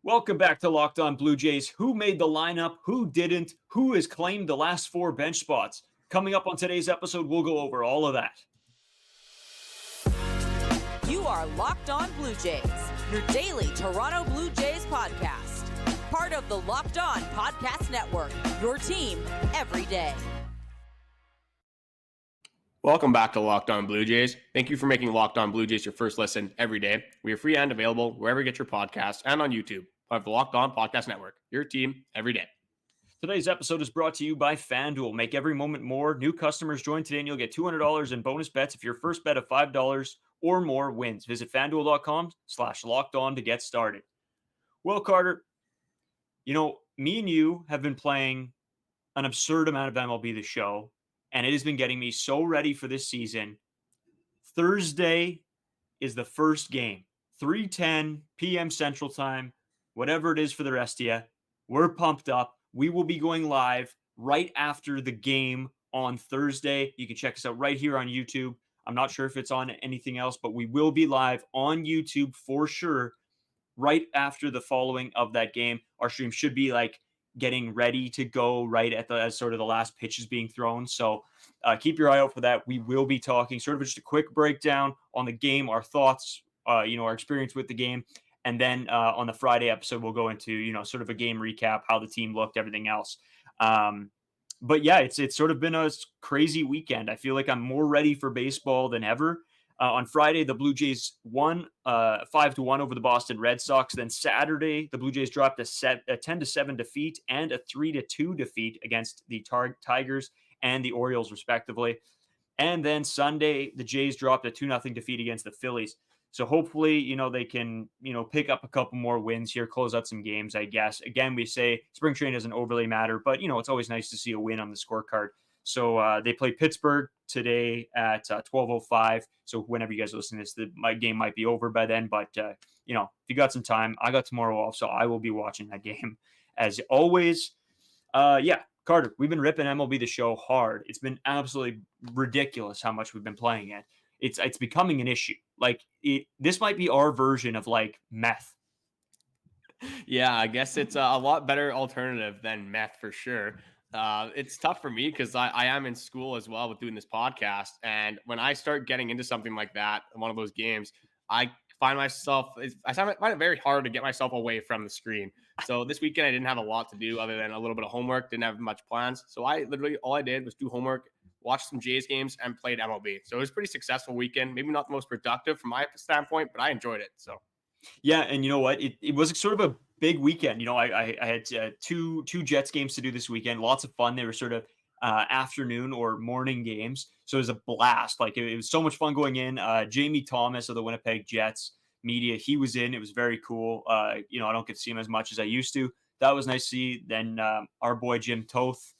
Welcome back to Locked On Blue Jays. Who made the lineup? Who didn't? Who has claimed the last 4 bench spots? Coming up on today's episode, we'll go over all of that. You are Locked On Blue Jays, your daily Toronto Blue Jays podcast. Part of the Locked On Podcast Network, your team every day. Welcome back to Locked On Blue Jays. Thank you for making Locked On Blue Jays your first listen every day. We are free and available wherever you get your podcasts and on YouTube. Part of the Locked On Podcast Network, your team every day. Today's episode is brought to you by FanDuel. Make every moment more. New customers join today and you'll get $200 in bonus bets if your first bet of $5 or more wins. Visit FanDuel.com/LockedOn to get started. Well, Carter, me and you have been playing an absurd amount of MLB The Show, and it has been getting me so ready for this season. Thursday is the first game, 3:10 p.m. Central Time, whatever it is for the rest of you. We're pumped up. We will be going live right after the game on Thursday. You can check us out right here on YouTube. I'm not sure if it's on anything else, but we will be live on YouTube for sure right after the following of that game. Our stream should be getting ready to go right as sort of the last pitch is being thrown. So keep your eye out for that. We will be talking sort of just a quick breakdown on the game, our thoughts, our experience with the game. And then on the Friday episode, we'll go into, sort of a game recap, how the team looked, everything else. But yeah, it's sort of been a crazy weekend. I feel like I'm more ready for baseball than ever. On Friday, the Blue Jays won 5-1 over the Boston Red Sox. Then Saturday, the Blue Jays dropped a 10-7 defeat and a 3-2 defeat against the Tigers and the Orioles, respectively. And then Sunday, the Jays dropped a 2-0 defeat against the Phillies. So hopefully, they can, pick up a couple more wins here, close out some games, I guess. Again, we say spring training doesn't overly matter, but, it's always nice to see a win on the scorecard. So they play Pittsburgh today at 12:05. So whenever you guys listen to this, my game might be over by then. But, if you got some time, I got tomorrow off, so I will be watching that game as always. Carter, we've been ripping MLB The Show hard. It's been absolutely ridiculous how much we've been playing it. It's becoming an issue. This might be our version of meth. Yeah, I guess it's a lot better alternative than meth for sure. It's tough for me because I am in school as well with doing this podcast. And when I start getting into something like that, one of those games, I find it very hard to get myself away from the screen. So this weekend, I didn't have a lot to do other than a little bit of homework, didn't have much plans. So all I did was do homework, watch some Jays games, and played MLB. So it was a pretty successful weekend. Maybe not the most productive from my standpoint, but I enjoyed it. So yeah, and you know what? It was sort of a big weekend. I had two Jets games to do this weekend. Lots of fun. They were sort of afternoon or morning games, so it was a blast. It was so much fun going in. Jamie Thomas of the Winnipeg Jets media, he was in. It was very cool. I don't get to see him as much as I used to. That was nice to see. Then our boy Jim Toth,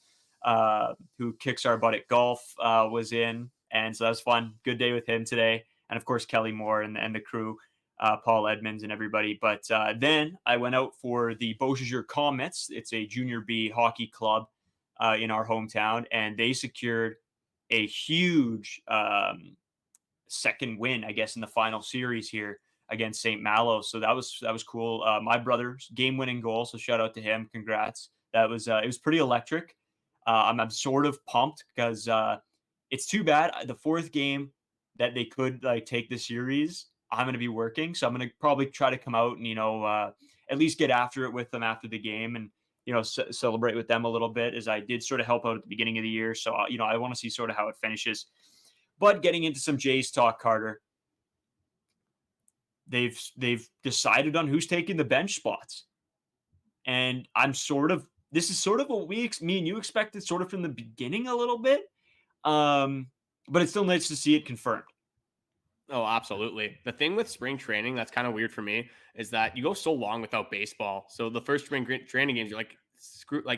who kicks our butt at golf, was in, and so that was fun. Good day with him today, and of course Kelly Moore and the crew. Paul Edmonds and everybody. But then I went out for the Beausejour Comets. It's a junior B hockey club in our hometown, and they secured a huge second win, I guess, in the final series here against St. Malo. So that was cool. My brother's game-winning goal, so shout out to him. Congrats. That was it was pretty electric. I'm sort of pumped because it's too bad the fourth game that they could take the series. I'm going to be working, so I'm going to probably try to come out and, at least get after it with them after the game and, celebrate with them a little bit, as I did sort of help out at the beginning of the year. So, I want to see sort of how it finishes. But getting into some Jays talk, Carter, they've decided on who's taking the bench spots. And this is sort of what me and you expected sort of from the beginning a little bit. But it's still nice to see it confirmed. Oh, absolutely. The thing with spring training that's kind of weird for me is that you go so long without baseball. So the first spring training games, you're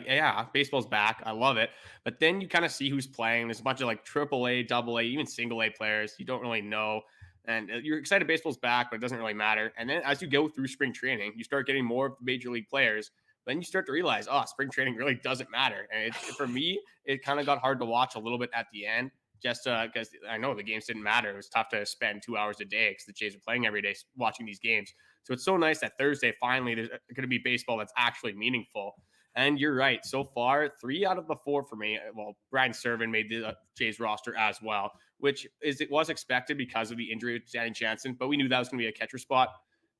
yeah, baseball's back. I love it. But then you kind of see who's playing. There's a bunch of AAA, AA, even single A players you don't really know. And you're excited baseball's back, but it doesn't really matter. And then as you go through spring training, you start getting more of the major league players. Then you start to realize, spring training really doesn't matter. And for me, it kind of got hard to watch a little bit at the end. Just because I know the games didn't matter. It was tough to spend 2 hours a day because the Jays are playing every day watching these games. So it's so nice that Thursday, finally, there's going to be baseball that's actually meaningful. And you're right. So far, 3 out of the 4 for me. Well, Brian Servin made the Jays roster as well, which it was expected because of the injury of Danny Jansen, but we knew that was going to be a catcher spot.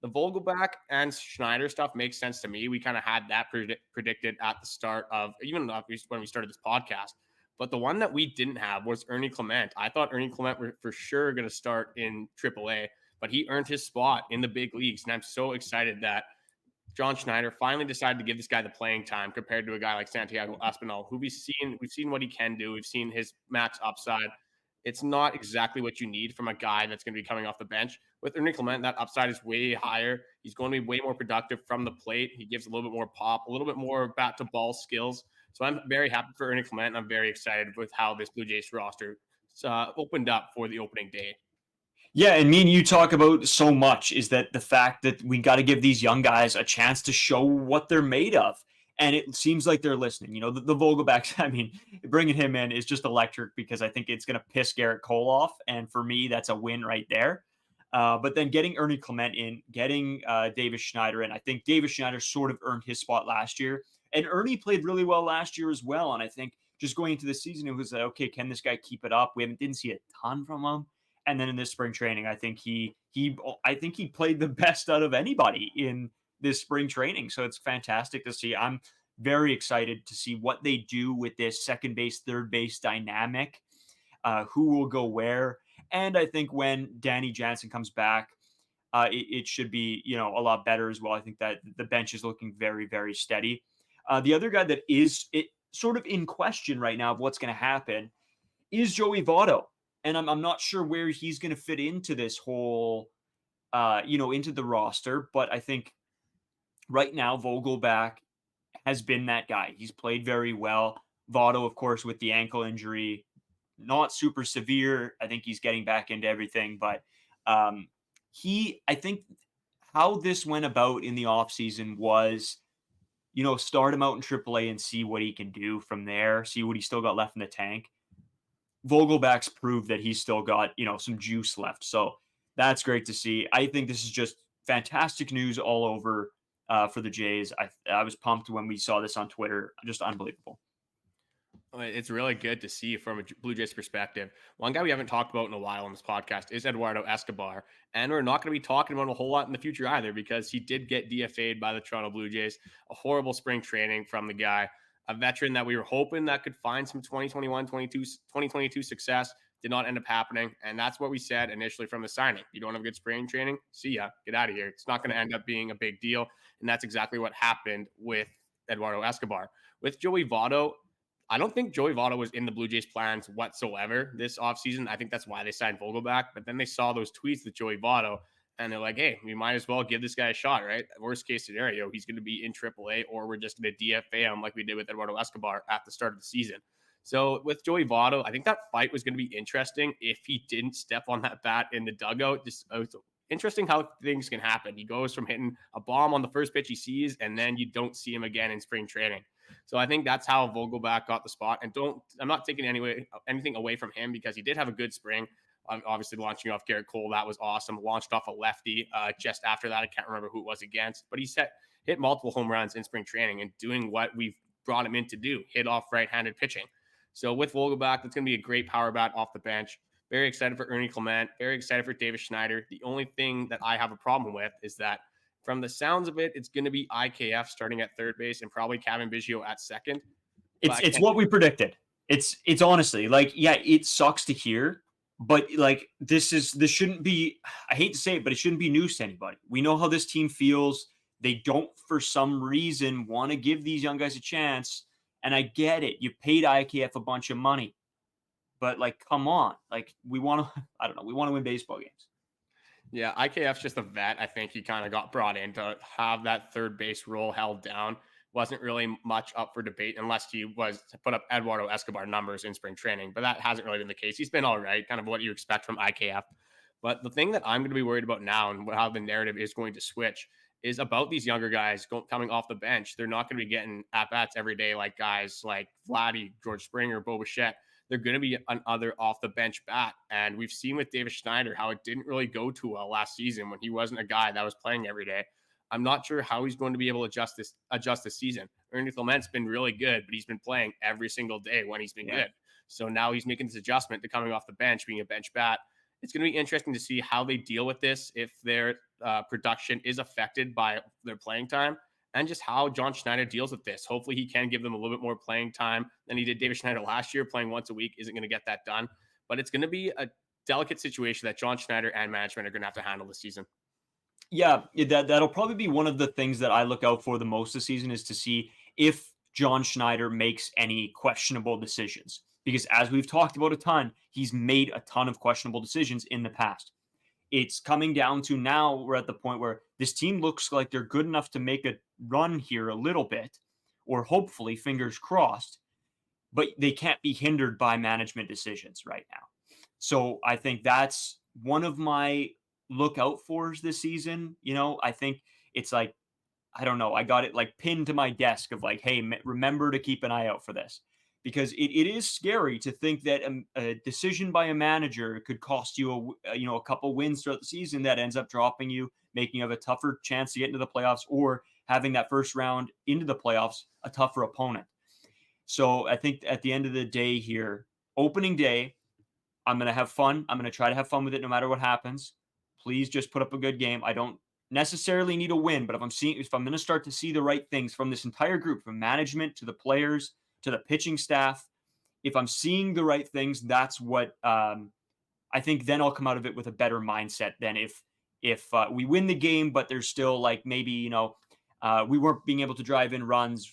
The Vogelbach and Schneider stuff makes sense to me. We kind of had that predicted at the start of, even when we started this podcast. But the one that we didn't have was Ernie Clement. I thought Ernie Clement were for sure going to start in AAA, but he earned his spot in the big leagues. And I'm so excited that John Schneider finally decided to give this guy the playing time compared to a guy like Santiago Espinal, who we've seen what he can do. We've seen his max upside. It's not exactly what you need from a guy that's going to be coming off the bench. With Ernie Clement, that upside is way higher. He's going to be way more productive from the plate. He gives a little bit more pop, a little bit more bat to ball skills. So I'm very happy for Ernie Clement, and I'm very excited with how this Blue Jays roster opened up for the opening day. Yeah, and me and you talk about so much is that the fact that we got to give these young guys a chance to show what they're made of. And it seems like they're listening. You know, the Vogelbachs, I mean, bringing him in is just electric because I think it's going to piss Garrett Cole off. And for me, that's a win right there. But then getting Ernie Clement in, getting Davis Schneider in, I think Davis Schneider sort of earned his spot last year. And Ernie played really well last year as well. And I think just going into the season, it was like, okay, can this guy keep it up? We didn't see a ton from him. And then in this spring training, I think he played the best out of anybody in this spring training. So it's fantastic to see. I'm very excited to see what they do with this second base, third base dynamic, who will go where. And I think when Danny Jansen comes back, it should be, a lot better as well. I think that the bench is looking very, very steady. The other guy that is sort of in question right now of what's going to happen is Joey Votto. And I'm not sure where he's going to fit into this whole, into the roster. But I think right now, Vogelbach has been that guy. He's played very well. Votto, of course, with the ankle injury, not super severe. I think he's getting back into everything. But I think how this went about in the offseason was, start him out in AAA and see what he can do from there, see what he's still got left in the tank. Vogelbach's proved that he's still got, some juice left. So that's great to see. I think this is just fantastic news all over for the Jays. I was pumped when we saw this on Twitter. Just unbelievable. It's really good to see from a Blue Jays perspective. One guy we haven't talked about in a while on this podcast is Eduardo Escobar. And we're not going to be talking about him a whole lot in the future either because he did get DFA'd by the Toronto Blue Jays. A horrible spring training from the guy. A veteran that we were hoping that could find some 2022 success did not end up happening. And that's what we said initially from the signing. You don't have good spring training? See ya. Get out of here. It's not going to end up being a big deal. And that's exactly what happened with Eduardo Escobar. With Joey Votto, I don't think Joey Votto was in the Blue Jays plans whatsoever this offseason. I think that's why they signed Vogelbach. But then they saw those tweets with Joey Votto, and they're like, hey, we might as well give this guy a shot, right? Worst case scenario, he's going to be in AAA, or we're just going to DFA him like we did with Eduardo Escobar at the start of the season. So with Joey Votto, I think that fight was going to be interesting if he didn't step on that bat in the dugout. Just interesting how things can happen. He goes from hitting a bomb on the first pitch he sees, and then you don't see him again in spring training. So I think that's how Vogelbach got the spot. And I'm not taking anything away from him because he did have a good spring. Obviously launching off Garrett Cole, that was awesome. Launched off a lefty just after that. I can't remember who it was against, but he hit multiple home runs in spring training and doing what we've brought him in to do, hit off right-handed pitching. So with Vogelbach, that's going to be a great power bat off the bench. Very excited for Ernie Clement. Very excited for Davis Schneider. The only thing that I have a problem with is that from the sounds of it, it's going to be IKF starting at third base and probably Kevin Biggio at second. It's what we predicted. It's honestly it sucks to hear, but this shouldn't be, I hate to say it, but it shouldn't be news to anybody. We know how this team feels. They don't, for some reason, want to give these young guys a chance. And I get it. You paid IKF a bunch of money, but come on, we want to, we want to win baseball games. Yeah, IKF's just a vet. I think he kind of got brought in to have that third base role held down. Wasn't really much up for debate unless he was to put up Eduardo Escobar numbers in spring training. But that hasn't really been the case. He's been all right, kind of what you expect from IKF. But the thing that I'm going to be worried about now and how the narrative is going to switch is about these younger guys coming off the bench. They're not going to be getting at-bats every day like guys like Vladdy, George Springer, Bo Bichette. they're going to be another off the bench bat. And we've seen with David Schneider how it didn't really go too well last season when he wasn't a guy that was playing every day. I'm not sure how he's going to be able to adjust this season. Ernie Clement's been really good, but he's been playing every single day when he's been good. So now he's making this adjustment to coming off the bench, being a bench bat. It's going to be interesting to see how they deal with this, if their production is affected by their playing time, and just how John Schneider deals with this. Hopefully he can give them a little bit more playing time than he did David Schneider last year. Playing once a week isn't going to get that done, but it's going to be a delicate situation that John Schneider and management are going to have to handle this season. Yeah, that'll probably be one of the things that I look out for the most this season, is to see if John Schneider makes any questionable decisions. Because as we've talked about a ton, he's made a ton of questionable decisions in the past. It's coming down to now we're at the point where this team looks like they're good enough to make a run here a little bit, or hopefully, fingers crossed, but they can't be hindered by management decisions right now. So I think that's one of my look out fors this season. I think it's like, I don't know, I got it like pinned to my desk of like, hey, remember to keep an eye out for this. Because it is scary to think that a decision by a manager could cost you a couple wins throughout the season that ends up dropping you, making you have a tougher chance to get into the playoffs, or having that first round into the playoffs a tougher opponent. So I think at the end of the day here, opening day, I'm going to have fun. I'm going to try to have fun with it no matter what happens. Please just put up a good game. I don't necessarily need a win, but if I'm going to start to see the right things from this entire group, from management to the players to the pitching staff, if I'm seeing the right things, that's what I think. Then I'll come out of it with a better mindset than if we win the game, but there's still like maybe we weren't being able to drive in runs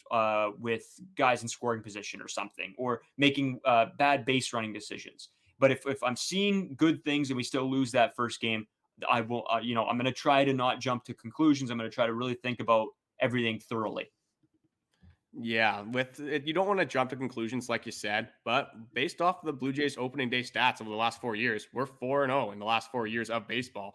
with guys in scoring position or something, or making bad base running decisions. But if I'm seeing good things and we still lose that first game, I will I'm going to try to not jump to conclusions. I'm going to try to really think about everything thoroughly. Yeah, you don't want to jump to conclusions like you said, but based off the Blue Jays opening day stats over the last 4 years, we're 4-0 in the last 4 years of baseball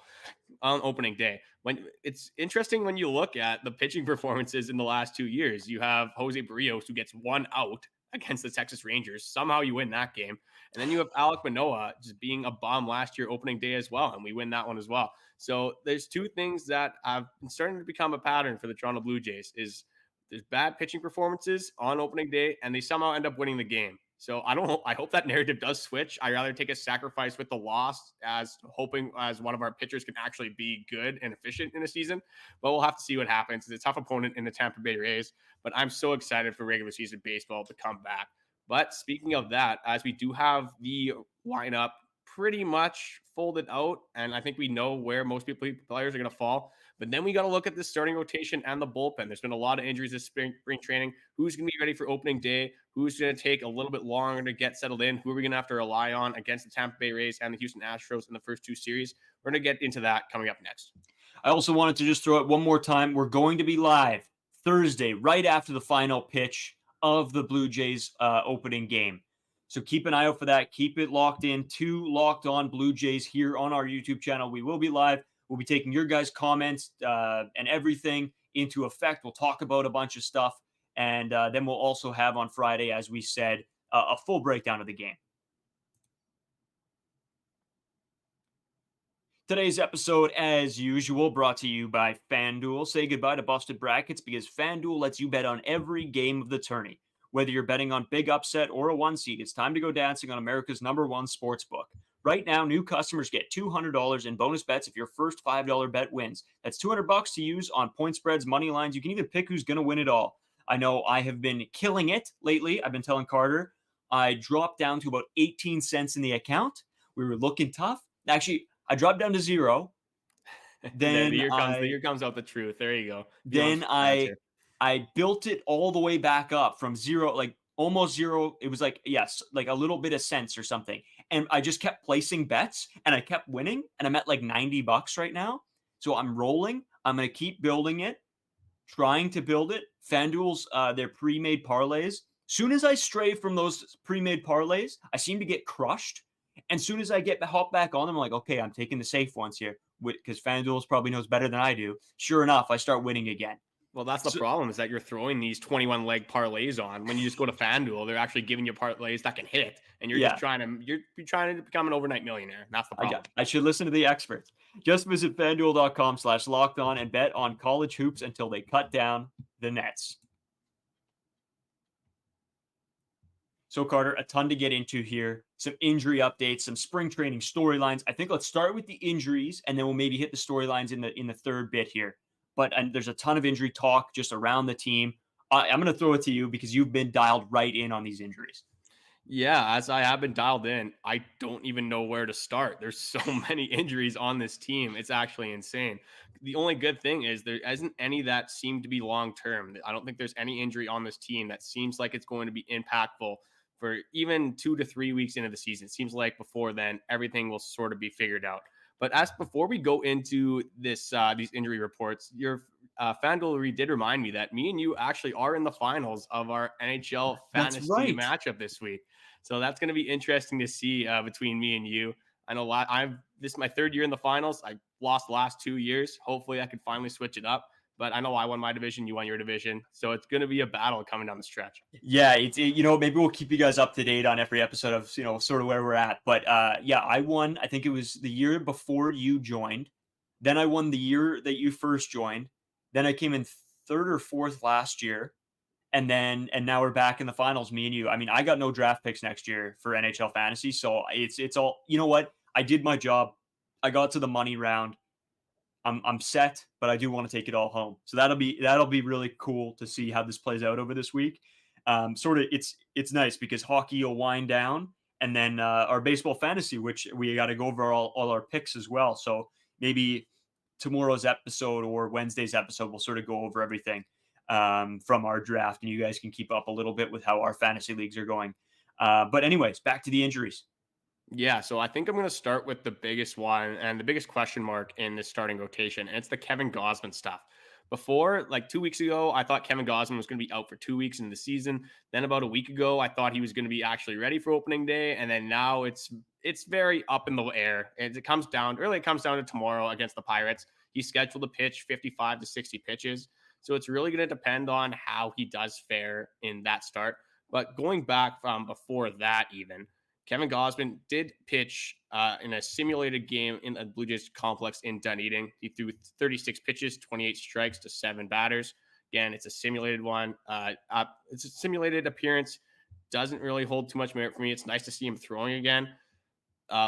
on opening day. When it's interesting when you look at the pitching performances in the last 2 years, you have Jose Barrios who gets 1 out against the Texas Rangers. Somehow you win that game. And then you have Alek Manoah just being a bomb last year opening day as well, and we win that one as well. So there's two things that have been starting to become a pattern for the Toronto Blue Jays. There's bad pitching performances on opening day, and they somehow end up winning the game. So I hope that narrative does switch. I'd rather take a sacrifice with the loss as hoping as one of our pitchers can actually be good and efficient in a season. But we'll have to see what happens. It's a tough opponent in the Tampa Bay Rays, but I'm so excited for regular season baseball to come back. But speaking of that, as we do have the lineup pretty much folded out, and I think we know where most players are going to fall. But then we got to look at the starting rotation and the bullpen. There's been a lot of injuries this spring training. Who's going to be ready for opening day? Who's going to take a little bit longer to get settled in? Who are we going to have to rely on against the Tampa Bay Rays and the Houston Astros in the first 2 series? We're going to get into that coming up next. I also wanted to just throw it one more time. We're going to be live Thursday, right after the final pitch of the Blue Jays opening game. So keep an eye out for that. Keep it locked in to Locked On Blue Jays here on our YouTube channel. We will be live. We'll be taking your guys' comments and everything into effect. We'll talk about a bunch of stuff. And then we'll also have on Friday, as we said, a full breakdown of the game. Today's episode, as usual, brought to you by FanDuel. Say goodbye to busted brackets because FanDuel lets you bet on every game of the tourney. Whether you're betting on big upset or a 1 seed, it's time to go dancing on America's #1 sports book. Right now, new customers get $200 in bonus bets if your first $5 bet wins. That's $200 to use on point spreads, money lines. You can even pick who's going to win it all. I know I have been killing it lately. I've been telling Carter I dropped down to about 18 cents in the account. We were looking tough. Actually, I dropped down to 0. Then the year comes out the truth. There you go. Then I built it all the way back up from 0, like almost 0. It was like, yes, like a little bit of cents or something. And I just kept placing bets and I kept winning. And I'm at like $90 right now. So I'm rolling. I'm going to keep building it, trying to build it. FanDuel's, their pre-made parlays. Soon as I stray from those pre-made parlays, I seem to get crushed. And soon as I hop back on them, I'm like, okay, I'm taking the safe ones here because FanDuel probably knows better than I do. Sure enough, I start winning again. Well, that's the problem is that you're throwing these 21 leg parlays on. When you just go to FanDuel, they're actually giving you parlays that can hit, and you're just Yeah, trying to you're trying to become an overnight millionaire. That's the problem. I should listen to the experts. Just visit fanduel.com/locked on and bet on college hoops until they cut down the nets. So, Carter, a ton to get into here. Some injury updates, some spring training storylines. I think let's start with the injuries, and then we'll maybe hit the storylines in the third bit here. But there's a ton of injury talk just around the team. I'm going to throw it to you because you've been dialed right in on these injuries. Yeah, as I have been dialed in, I don't even know where to start. There's so many injuries on this team. It's actually insane. The only good thing is there isn't any that seem to be long term. I don't think there's any injury on this team that seems like it's going to be impactful for even 2 to 3 weeks into the season. It seems like before then everything will sort of be figured out. But as before we go into this these injury reports, your FanDuel did remind me that me and you actually are in the finals of our NHL fantasy matchup this week. So that's going to be interesting to see between me and you. I know this is my third year in the finals. I lost the last 2 years. Hopefully I can finally switch it up. But I know I won my division, you won your division. So it's going to be a battle coming down the stretch. Yeah, maybe we'll keep you guys up to date on every episode of, sort of where we're at. But yeah, I won. I think it was the year before you joined. Then I won the year that you first joined. Then I came in third or fourth last year. And now we're back in the finals, me and you. I mean, I got no draft picks next year for NHL fantasy. So it's all, you know what? I did my job. I got to the money round. I'm set, but I do want to take it all home. So that'll be really cool to see how this plays out over this week. Sort of, it's nice because hockey will wind down, and then our baseball fantasy, which we got to go over all our picks as well. So maybe tomorrow's episode or Wednesday's episode, we'll sort of go over everything from our draft, and you guys can keep up a little bit with how our fantasy leagues are going. But anyways, back to the injuries. Yeah, so I think I'm going to start with the biggest one and the biggest question mark in this starting rotation, and it's the Kevin Gausman stuff. Before, like 2 weeks ago, I thought Kevin Gausman was going to be out for 2 weeks in the season. Then about a week ago, I thought he was going to be actually ready for opening day, and then now it's very up in the air. It comes down to tomorrow against the Pirates. He's scheduled to pitch 55 to 60 pitches, so it's really going to depend on how he does fare in that start. But going back from before that, even Kevin Gausman did pitch in a simulated game in the Blue Jays complex in Dunedin. He threw 36 pitches, 28 strikes to 7 batters. Again, it's a simulated one. It's a simulated appearance. Doesn't really hold too much merit for me. It's nice to see him throwing again.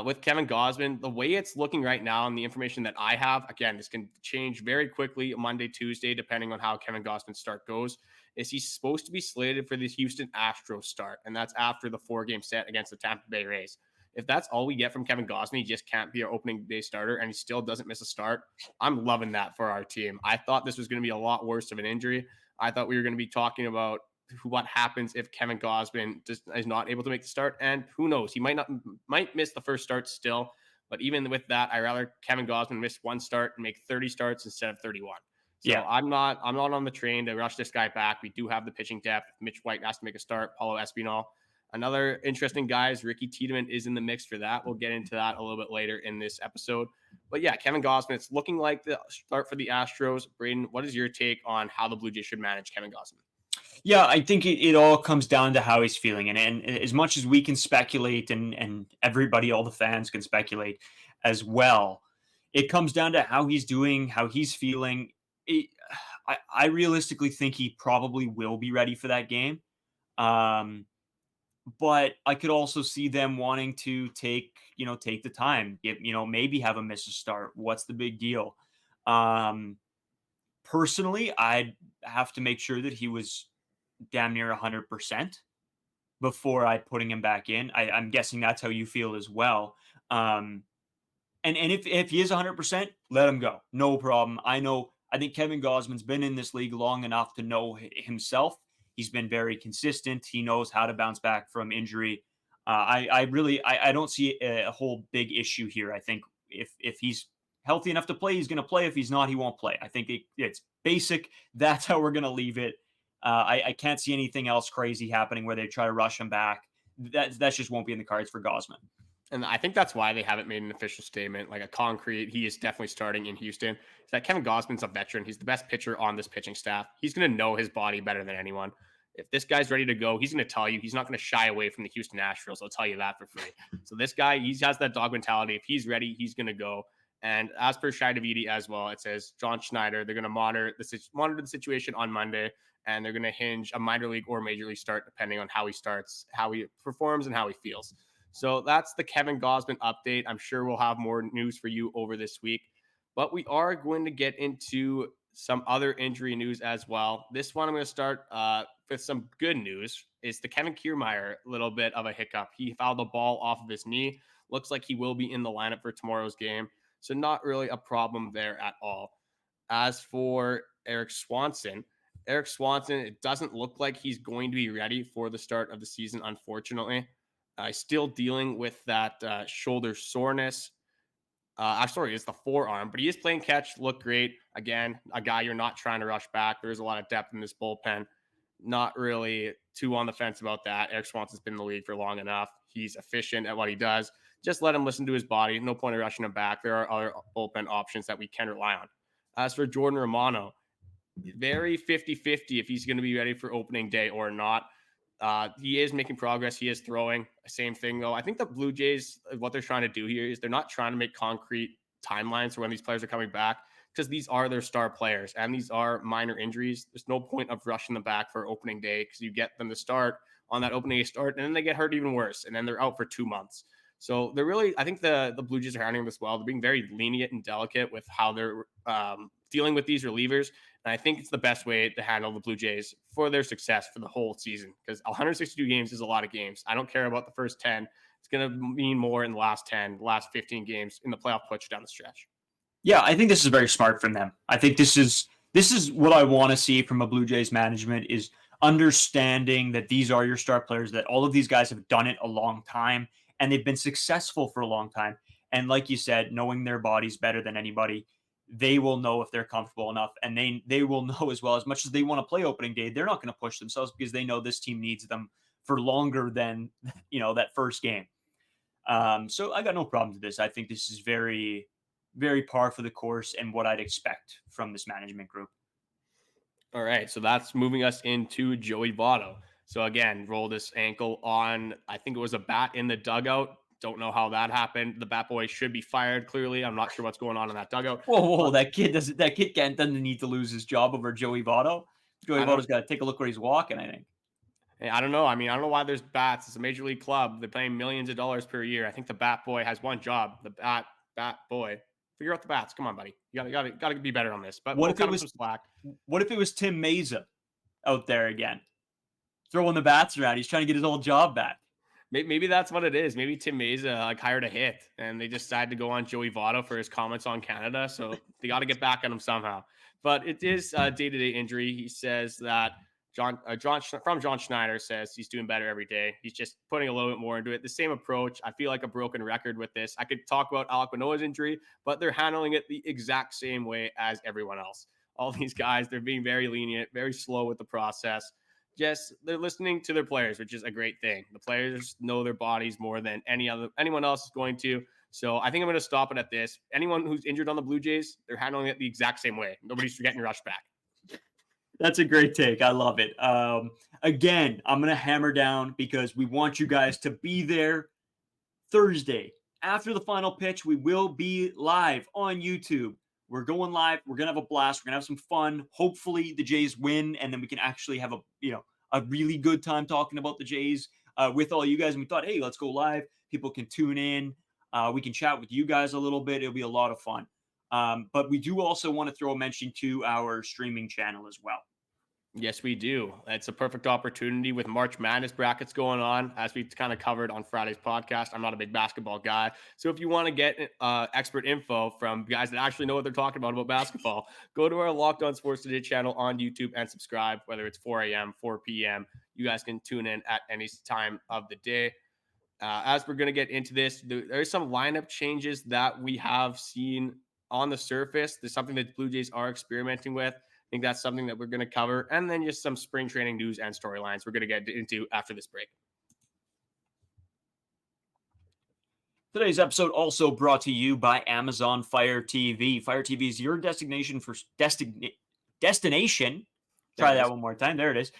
With Kevin Gausman, the way it's looking right now and the information that I have, again, this can change very quickly Monday, Tuesday, depending on how Kevin Gausman's start goes, is he's supposed to be slated for the Houston Astros start, and that's after the 4-game set against the Tampa Bay Rays. If that's all we get from Kevin Gausman, he just can't be our opening day starter, and he still doesn't miss a start, I'm loving that for our team. I thought this was going to be a lot worse of an injury. I thought we were going to be talking about what happens if Kevin Gausman is not able to make the start, and who knows, he might miss the first start still. But even with that, I'd rather Kevin Gausman miss one start and make 30 starts instead of 31. So yeah, I'm not on the train to rush this guy back. We do have the pitching depth. Mitch White has to make a start. Paulo Espinal. Another interesting guy is Ricky Tiedemann is in the mix for that. We'll get into that a little bit later in this episode. But yeah, Kevin Gausman, it's looking like the start for the Astros. Braden, what is your take on how the Blue Jays should manage Kevin Gausman? Yeah, I think it all comes down to how he's feeling. And as much as we can speculate and everybody, all the fans can speculate as well, it comes down to how he's doing, how he's feeling. I realistically think he probably will be ready for that game. But I could also see them wanting to take the time, maybe have him miss a start. What's the big deal? Personally, I'd have to make sure that he was damn near 100% before I putting him back in. I'm guessing that's how you feel as well. And if he is 100%, let him go. No problem. I think Kevin Gausman's been in this league long enough to know himself. He's been very consistent. He knows how to bounce back from injury. I don't see a whole big issue here. I think if he's healthy enough to play, he's going to play. If he's not, he won't play. I think it's basic. That's how we're going to leave it. I can't see anything else crazy happening where they try to rush him back. That just won't be in the cards for Gausman. And I think that's why they haven't made an official statement, like a concrete, he is definitely starting in Houston. Is that Kevin Gausman's a veteran. He's the best pitcher on this pitching staff. He's going to know his body better than anyone. If this guy's ready to go, he's going to tell you. He's not going to shy away from the Houston Astros. I'll tell you that for free. So this guy, he has that dog mentality. If he's ready, he's going to go. And as per Shidavidi as well, it says John Schneider, they're going to monitor the situation on Monday, and they're going to hinge a minor league or major league start depending on how he starts, how he performs, and how he feels. So that's the Kevin Gausman update. I'm sure we'll have more news for you over this week, but we are going to get into some other injury news as well. This one I'm going to start with some good news. Is the Kevin Kiermaier a little bit of a hiccup? He fouled the ball off of his knee. Looks like he will be in the lineup for tomorrow's game. So not really a problem there at all. As for Erik Swanson, it doesn't look like he's going to be ready for the start of the season, unfortunately. Still dealing with that shoulder soreness. I'm sorry, it's the forearm, but he is playing catch, look great. Again, a guy you're not trying to rush back. There's a lot of depth in this bullpen. Not really too on the fence about that. Erik Swanson's been in the league for long enough. He's efficient at what he does. Just let him listen to his body. No point in rushing him back. There are other bullpen options that we can rely on. As for Jordan Romano, very 50-50 if he's going to be ready for opening day or not. He is making progress. He is throwing. Same thing, though. I think the Blue Jays, what they're trying to do here is they're not trying to make concrete timelines for when these players are coming back, because these are their star players and these are minor injuries. There's no point of rushing them back for opening day because you get them to start on that opening day start and then they get hurt even worse. And then they're out for 2 months. So they're really, I think the Blue Jays are handling this well. They're being very lenient and delicate with how they're dealing with these relievers. And I think it's the best way to handle the Blue Jays for their success for the whole season, because 162 games is a lot of games. I don't care about the first 10. It's going to mean more in the last 10, the last 15 games in the playoff push down the stretch. Yeah, I think this is very smart from them. I think this is what I want to see from a Blue Jays management, is understanding that these are your star players, that all of these guys have done it a long time and they've been successful for a long time. And like you said, knowing their bodies better than anybody, they will know if they're comfortable enough, and they will know as well. As much as they want to play opening day, they're not going to push themselves because they know this team needs them for longer than, that first game. So I got no problem with this. I think this is very, very par for the course and what I'd expect from this management group. All right, so that's moving us into Joey Votto. So again, rolled his ankle on, I think it was a bat in the dugout. Don't know how that happened. The bat boy should be fired. Clearly, I'm not sure what's going on in that dugout. Whoa! That kid doesn't need to lose his job over Joey Votto. Joey Votto's got to take a look where he's walking, I think. Hey, I don't know. I mean, I don't know why there's bats. It's a major league club. They're paying millions of dollars per year. I think the bat boy has one job. The bat boy. Figure out the bats. Come on, buddy. You gotta be better on this. But what if it was slack? What if it was Tim Meza out there again, throwing the bats around? He's trying to get his old job back. Maybe that's what it is. Maybe Tim Meza hired a hit and they decided to go on Joey Votto for his comments on Canada. So they got to get back on him somehow. But it is a day-to-day injury. He says that John Schneider says he's doing better every day. He's just putting a little bit more into it. The same approach. I feel like a broken record with this. I could talk about Alek Manoah's injury, but they're handling it the exact same way as everyone else. All these guys, they're being very lenient, very slow with the process. Yes, they're listening to their players, which is a great thing. The players know their bodies more than anyone else is going to. So I think I'm going to stop it at this. Anyone who's injured on the Blue Jays, they're handling it the exact same way. Nobody's getting rushed back. That's a great take. I love it. Again, I'm going to hammer down because we want you guys to be there Thursday. After the final pitch, we will be live on YouTube. We're going live. We're going to have a blast. We're going to have some fun. Hopefully the Jays win, and then we can actually have a really good time talking about the Jays with all you guys. And we thought, hey, let's go live. People can tune in. We can chat with you guys a little bit. It'll be a lot of fun. But we do also want to throw a mention to our streaming channel as well. Yes, we do. It's a perfect opportunity with March Madness brackets going on, as we kind of covered on Friday's podcast. I'm not a big basketball guy. So if you want to get expert info from guys that actually know what they're talking about basketball, go to our Locked On Sports Today channel on YouTube and subscribe, whether it's 4 a.m., 4 p.m. You guys can tune in at any time of the day. As we're going to get into this, there's some lineup changes that we have seen on the surface. There's something that the Blue Jays are experimenting with. I think that's something that we're going to cover. And then just some spring training news and storylines we're going to get into after this break. Today's episode also brought to you by Amazon Fire TV. Fire TV is your destination for destination. There Try it that is. one more time. There it is.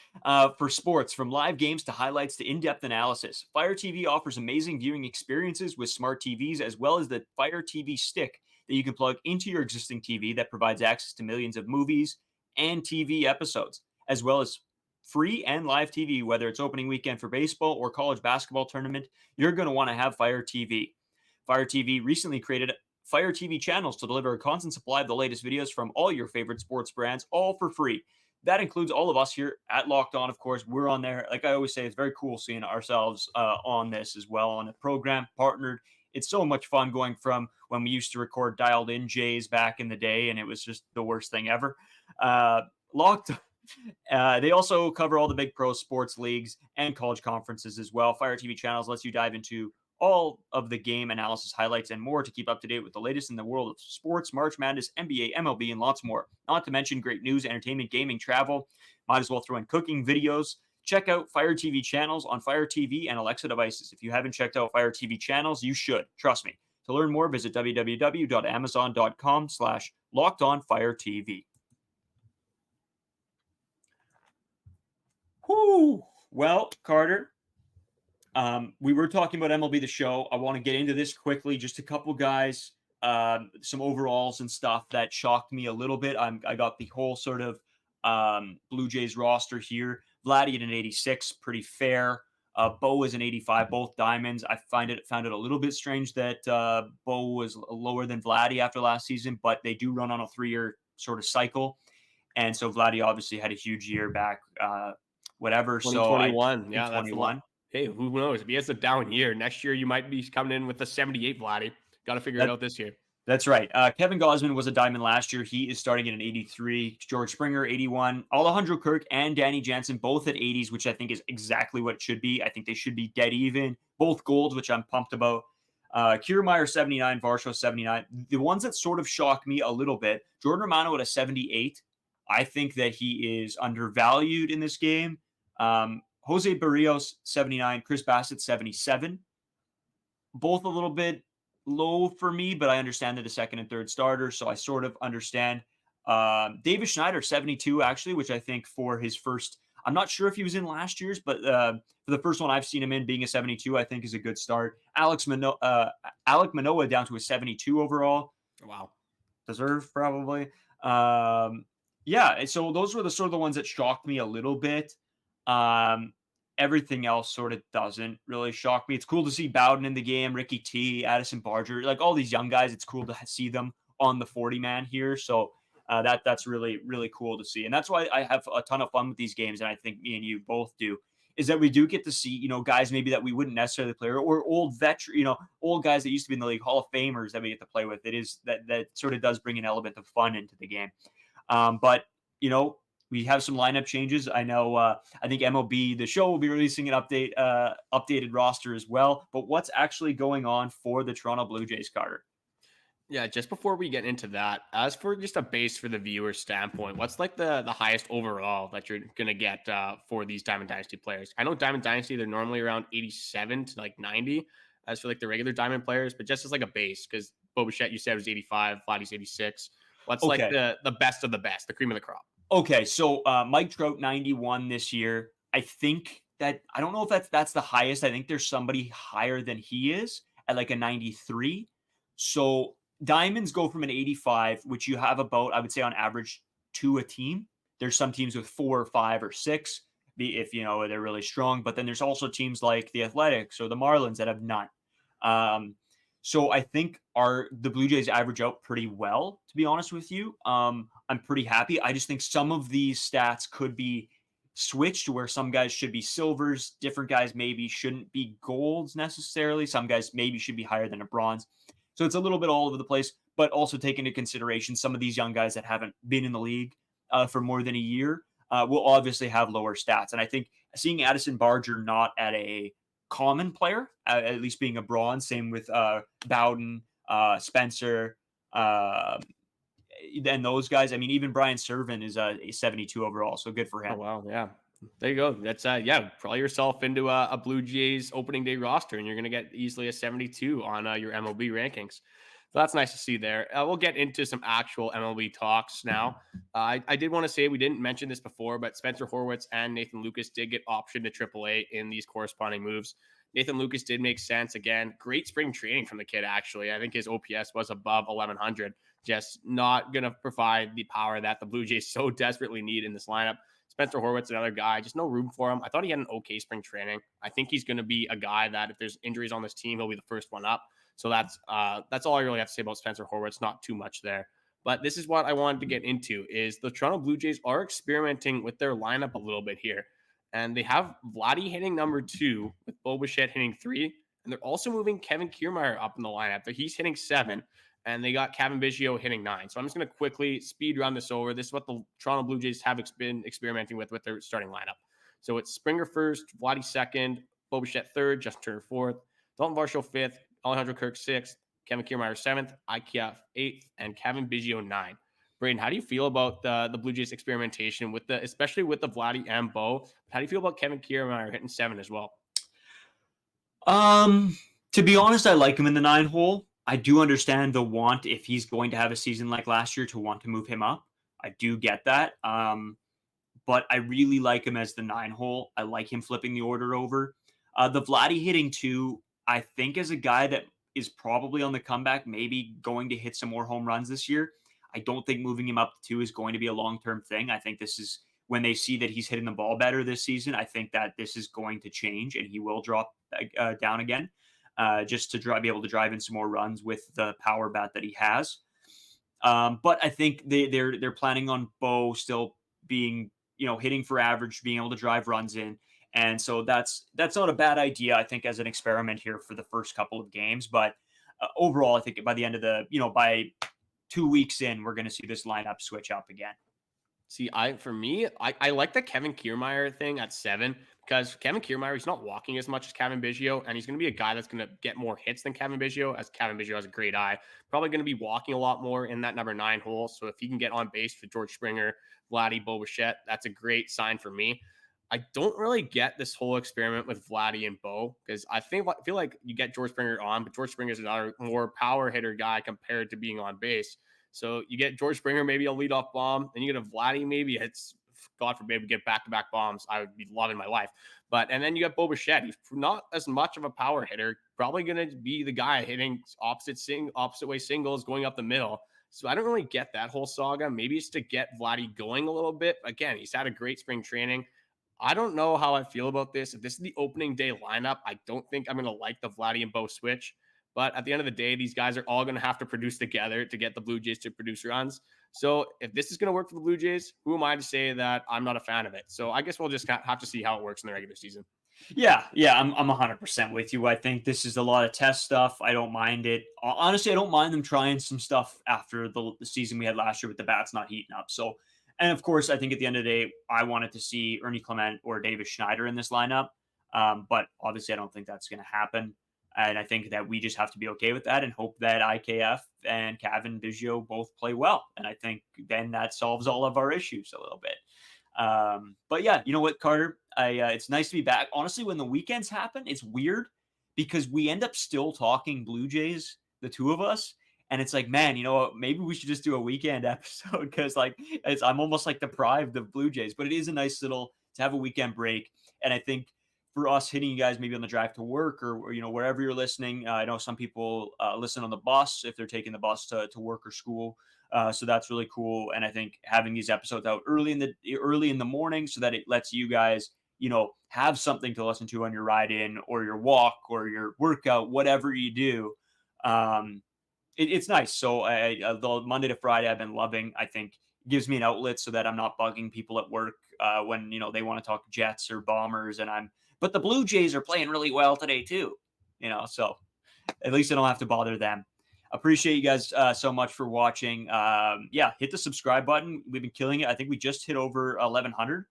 For sports, from live games to highlights to in-depth analysis, Fire TV offers amazing viewing experiences with smart TVs, as well as the Fire TV stick that you can plug into your existing TV that provides access to millions of movies and TV episodes, as well as free and live TV, whether it's opening weekend for baseball or college basketball tournament. You're going to want to have Fire TV. Fire TV recently created Fire TV channels to deliver a constant supply of the latest videos from all your favorite sports brands, all for free. That includes all of us here at Locked On, of course. We're on there. Like I always say, it's very cool seeing ourselves on this as well, on a program, partnered. It's so much fun going from when we used to record dialed in Jays back in the day, and it was just the worst thing ever. Locked They also cover all the big pro sports leagues and college conferences as well. Fire TV channels lets you dive into all of the game analysis, highlights, and more to keep up to date with the latest in the world of sports, March Madness, NBA, MLB, and lots more. Not to mention great news, entertainment, gaming, travel. Might as well throw in cooking videos. Check out Fire TV channels on Fire TV and Alexa devices. If you haven't checked out Fire TV channels, you should. Trust me. To learn more, visit www.amazon.com/lockedonfiretv. Whoo! Well, Carter, we were talking about MLB The Show. I want to get into this quickly. Just a couple guys, some overalls and stuff that shocked me a little bit. I got the whole sort of Blue Jays roster here. Vladdy at an 86, pretty fair. Bo is an 85, both diamonds. I found it a little bit strange that Bo was lower than Vladdy after last season, but they do run on a 3-year sort of cycle. And so Vladdy obviously had a huge year back, whatever. 2021. So Yeah, that's 21. Hey, who knows? If he has a down year, next year you might be coming in with a 78, Vladdy. Got to figure it out this year. That's right. Kevin Gausman was a diamond last year. He is starting at an 83. George Springer, 81. Alejandro Kirk and Danny Jansen, both at 80s, which I think is exactly what it should be. I think they should be dead even. Both golds, which I'm pumped about. Kiermaier, 79. Varsho, 79. The ones that sort of shock me a little bit, Jordan Romano at a 78. I think that he is undervalued in this game. Jose Barrios, 79. Chris Bassett, 77. Both a little bit low for me, but I understand that a second and third starter, so I sort of understand. Davis Schneider, 72, actually, which I think for his first, I'm not sure if he was in last year's, but for the first one I've seen him in, being a 72, I think is a good start. Alek Manoah down to a 72 overall. Wow. Deserved, probably. Yeah, so those were the sort of the ones that shocked me a little bit. Everything else sort of doesn't really shock me. It's cool to see Bowden in the game, Ricky T, Addison Barger, like all these young guys. It's cool to see them on the 40-man here. So that's really, really cool to see. And that's why I have a ton of fun with these games. And I think me and you both do, is that we do get to see, guys maybe that we wouldn't necessarily play, or old veteran, old guys that used to be in the league, Hall of Famers that we get to play with. It is that sort of does bring an element of fun into the game. But we have some lineup changes. I know. I think MLB The Show will be releasing an updated roster as well. But what's actually going on for the Toronto Blue Jays, Carter? Yeah, just before we get into that, as for just a base for the viewer standpoint, what's like the highest overall that you're gonna get for these Diamond Dynasty players? I know Diamond Dynasty, they're normally around 87 to like 90 as for like the regular Diamond players, but just as like a base, because Bo Bichette, you said, was 85, Vladdy's 86. What's like the best of the best, the cream of the crop? Okay, so Mike Trout, 91 this year. I think that, I don't know if that's the highest. I think there's somebody higher than he is at like a 93. So diamonds go from an 85, which you have about, I would say on average, 2 a team. There's some teams with 4 or 5 or 6, if they're really strong. But then there's also teams like the Athletics or the Marlins that have none. So I think the Blue Jays average out pretty well, to be honest with you. I'm pretty happy. I just think some of these stats could be switched to where some guys should be silvers, different guys maybe shouldn't be golds necessarily. Some guys maybe should be higher than a bronze. So it's a little bit all over the place, but also take into consideration some of these young guys that haven't been in the league for more than a year will obviously have lower stats. And I think seeing Addison Barger not at a common player, at least being a bronze, same with Bowden, Spencer, and those guys. I mean, even Brian Servin is a 72 overall, so good for him. Oh, wow, yeah. There you go. That's probably yourself into a Blue Jays opening day roster, and you're going to get easily a 72 on your MLB rankings. So that's nice to see there. We'll get into some actual MLB talks now. I did want to say we didn't mention this before, but Spencer Horwitz and Nathan Lucas did get optioned to AAA in these corresponding moves. Nathan Lucas did make sense again. Great spring training from the kid, actually. I think his OPS was above 1100. Just not going to provide the power that the Blue Jays so desperately need in this lineup. Spencer Horwitz, another guy, just no room for him. I thought he had an okay spring training. I think he's going to be a guy that if there's injuries on this team, he'll be the first one up. So that's all I really have to say about Spencer Horwitz. Not too much there. But this is what I wanted to get into is the Toronto Blue Jays are experimenting with their lineup a little bit here. And they have Vladdy hitting number 2 with Bo Bichette hitting 3. And they're also moving Kevin Kiermaier up in the lineup. He's hitting 7. And they got Kevin Biggio hitting 9. So I'm just going to quickly speed run this over. This is what the Toronto Blue Jays have been experimenting with their starting lineup. So it's Springer first, Vladdy second, Bo Bichette third, Justin Turner fourth, Dalton Varsho fifth, Alejandro Kirk sixth, Kevin Kiermaier seventh, IKF eighth, and Kevin Biggio 9. Braden, how do you feel about the Blue Jays experimentation especially with the Vladdy and Bo? How do you feel about Kevin Kiermaier hitting 7 as well? To be honest, I like him in the 9 hole. I do understand the want if he's going to have a season like last year to want to move him up. I do get that. But I really like him as the 9 hole. I like him flipping the order over. The Vladdy hitting 2, I think is a guy that is probably on the comeback, maybe going to hit some more home runs this year. I don't think moving him up to 2 is going to be a long-term thing. I think this is when they see that he's hitting the ball better this season. I think that this is going to change and he will drop down again. Just to be able to drive in some more runs with the power bat that he has. But I think they're planning on Bo still being, hitting for average, being able to drive runs in. And so that's not a bad idea, I think, as an experiment here for the first couple of games. But overall, I think by the end of by 2 weeks in, we're going to see this lineup switch up again. See, I like the Kevin Kiermaier thing at 7 because Kevin Kiermaier, he's not walking as much as Kevin Biggio, and he's going to be a guy that's going to get more hits than Kevin Biggio, as Kevin Biggio has a great eye. Probably going to be walking a lot more in that number 9 hole. So if he can get on base for George Springer, Vladdy, Bo Bichette, that's a great sign for me. I don't really get this whole experiment with Vladdy and Bo because I feel like you get George Springer on, but George Springer is another more power hitter guy compared to being on base. So you get George Springer, maybe a leadoff bomb. Then you get a Vladdy, maybe it's, God forbid, we get back-to-back bombs. I would be loving my life. And then you got Bo Bichette. He's not as much of a power hitter. Probably going to be the guy hitting opposite way singles going up the middle. So I don't really get that whole saga. Maybe it's to get Vladdy going a little bit. Again, he's had a great spring training. I don't know how I feel about this. If this is the opening day lineup, I don't think I'm going to like the Vladdy and Bo switch. But at the end of the day, these guys are all going to have to produce together to get the Blue Jays to produce runs. So if this is going to work for the Blue Jays, who am I to say that I'm not a fan of it? So I guess we'll just have to see how it works in the regular season. Yeah, I'm 100% with you. I think this is a lot of test stuff. I don't mind it. Honestly, I don't mind them trying some stuff after the season we had last year with the bats not heating up. So, and of course, I think at the end of the day, I wanted to see Ernie Clement or Davis Schneider in this lineup. But obviously, I don't think that's going to happen. And I think that we just have to be okay with that and hope that IKF and Kevin Biggio both play well. And I think then that solves all of our issues a little bit. But yeah, you know what, Carter? It's nice to be back. Honestly, when the weekends happen, it's weird because we end up still talking Blue Jays, the two of us. And it's like, man, you know what? Maybe we should just do a weekend episode because I'm almost like deprived of Blue Jays. But it is a nice to have a weekend break. And I think for us hitting you guys maybe on the drive to work or wherever you're listening. I know some people listen on the bus if they're taking the bus to work or school. So that's really cool. And I think having these episodes out early in the morning so that it lets you guys, have something to listen to on your ride in or your walk or your workout, whatever you do. It's nice. So the Monday to Friday I've been loving. I think gives me an outlet so that I'm not bugging people at work when, they want to talk Jets or Bombers but the Blue Jays are playing really well today too, so at least I don't have to bother them. Appreciate you guys so much for watching. Hit the subscribe button. We've been killing it. I think we just hit over 1,100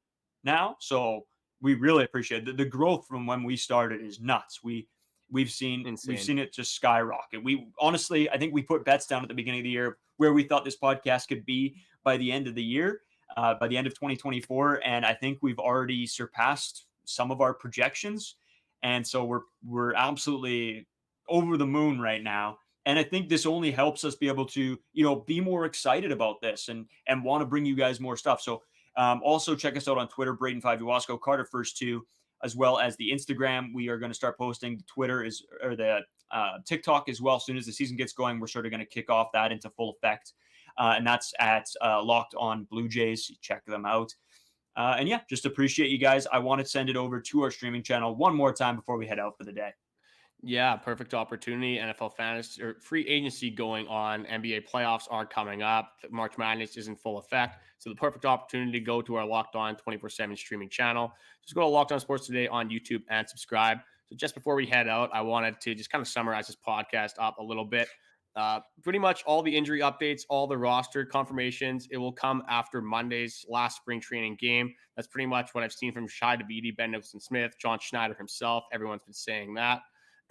now. So we really appreciate it. The growth from when we started is nuts. We've seen it just skyrocket. I think we put bets down at the beginning of the year where we thought this podcast could be by the end of the year. by the end of 2024. And I think we've already surpassed some of our projections. And so we're absolutely over the moon right now. And I think this only helps us be able to, be more excited about this and want to bring you guys more stuff. So also check us out on Twitter, Braden 5 Uwasco, Carter First 2, as well as the Instagram. We are going to start posting. The TikTok as well. As soon as the season gets going, we're sort of going to kick off that into full effect. And that's at Locked On Blue Jays. Check them out. And yeah, just appreciate you guys. I want to send it over to our streaming channel one more time before we head out for the day. Yeah, perfect opportunity. NFL fantasy or free agency going on. NBA playoffs are coming up. March Madness is in full effect. So the perfect opportunity to go to our Locked On 24/7 streaming channel. Just go to Locked On Sports Today on YouTube and subscribe. So just before we head out, I wanted to just kind of summarize this podcast up a little bit. Pretty much all the injury updates, all the roster confirmations, it will come after Monday's last spring training game. That's pretty much what I've seen from Shai Davidi, Ben Nicholson-Smith, John Schneider himself. Everyone's been saying that.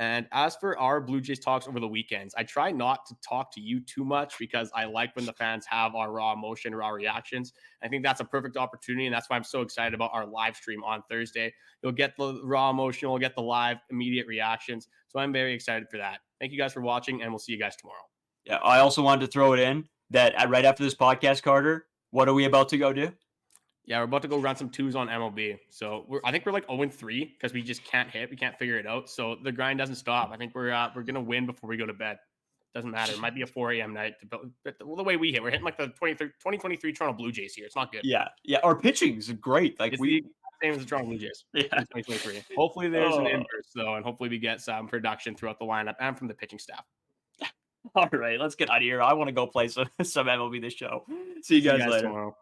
And as for our Blue Jays talks over the weekends, I try not to talk to you too much because I like when the fans have our raw emotion, raw reactions. I think that's a perfect opportunity, and that's why I'm so excited about our live stream on Thursday. You'll get the raw emotion, we'll get the live immediate reactions. So I'm very excited for that. Thank you guys for watching, and we'll see you guys tomorrow. Yeah, I also wanted to throw it in that right after this podcast, Carter, what are we about to go do? Yeah, we're about to go run some twos on MLB. So I think we're like 0-3 because we just can't hit. We can't figure it out. So the grind doesn't stop. I think we're going to win before we go to bed. Doesn't matter. It might be a 4 a.m. night. But the way we hit, we're hitting like the 2023 Toronto Blue Jays here. It's not good. Yeah. Our pitching is great. Like it's the same as the Toronto Blue Jays. Yeah. 2023. Hopefully there's an inverse though, and hopefully we get some production throughout the lineup and from the pitching staff. All right, let's get out of here. I want to go play some MLB this show. See you guys later. Tomorrow.